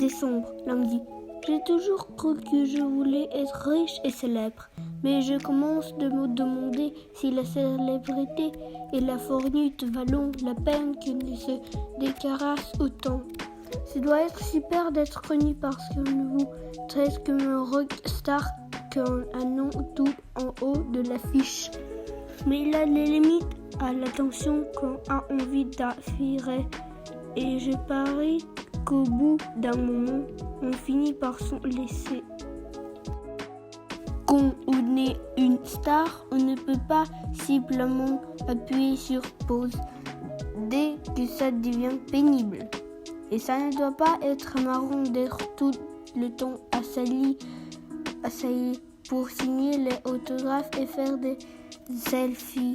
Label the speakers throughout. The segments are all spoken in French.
Speaker 1: Décembre, lundi. J'ai toujours cru que je voulais être riche et célèbre, mais je commence de me demander si la célébrité et la fortune valent la peine qu'on se décarasse autant. Ça doit être super d'être connu parce qu'on vous traite comme un rockstar, qu'un nom tout en haut de l'affiche. Mais il a des limites à l'attention qu'on a envie d'attirer, et je parie qu'au bout d'un moment, on finit par s'en laisser. Quand on est une star, on ne peut pas simplement appuyer sur pause dès que ça devient pénible. Et ça ne doit pas être marrant d'être tout le temps assailli pour signer les autographes et faire des selfies.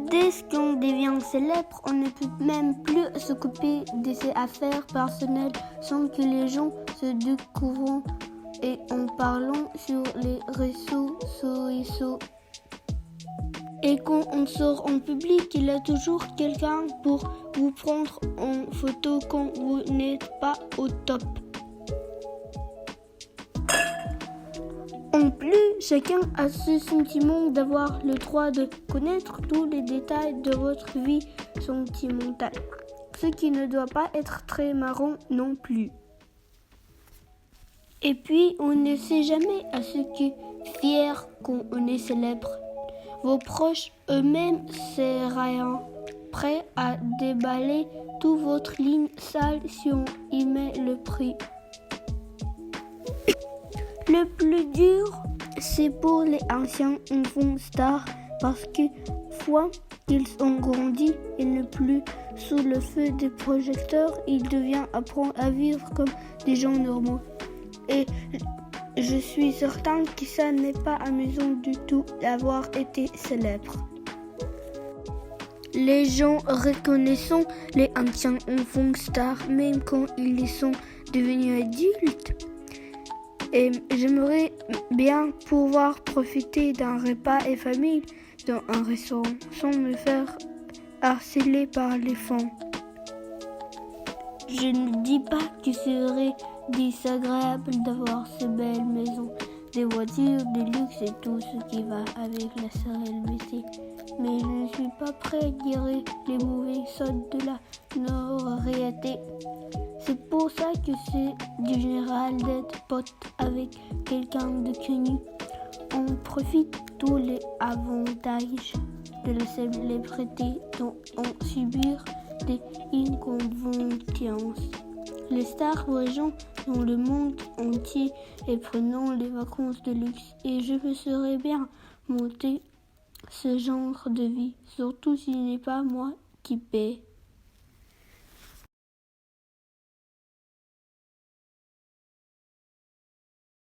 Speaker 1: Dès qu'on devient célèbre, on ne peut même plus s'occuper de ses affaires personnelles sans que les gens se découvrent et en parlant sur les réseaux sociaux. Et quand on sort en public, il y a toujours quelqu'un pour vous prendre en photo quand vous n'êtes pas au top. En plus, chacun a ce sentiment d'avoir le droit de connaître tous les détails de votre vie sentimentale, ce qui ne doit pas être très marrant non plus. Et puis, on ne sait jamais à ce que fier quand on est célèbre. Vos proches eux-mêmes seraient prêts à déballer toute votre ligne sale si on y met le prix. Le plus dur, c'est pour les anciens enfants stars parce que, fois qu'ils ont grandi et ne plus sous le feu des projecteurs, ils deviennent apprendre à vivre comme des gens normaux. Et je suis certain que ça n'est pas amusant du tout d'avoir été célèbre. Les gens reconnaissent les anciens enfants stars même quand ils sont devenus adultes. Et j'aimerais bien pouvoir profiter d'un repas et famille dans un restaurant sans me faire harceler par les fans. Je ne dis pas que ce serait désagréable d'avoir ces belles maisons, des voitures, des luxes et tout ce qui va avec la célébrité. Mais je ne suis pas prêt à tirer les mauvais sorts de la notoriété. C'est pour ça que c'est du général d'être pote avec quelqu'un de connu. On profite tous les avantages de la célébrité dont on subit des inconvénients. Les stars voyagent dans le monde entier et prenant les vacances de luxe. Et je me serais bien monter ce genre de vie, surtout si ce n'est pas moi qui paie.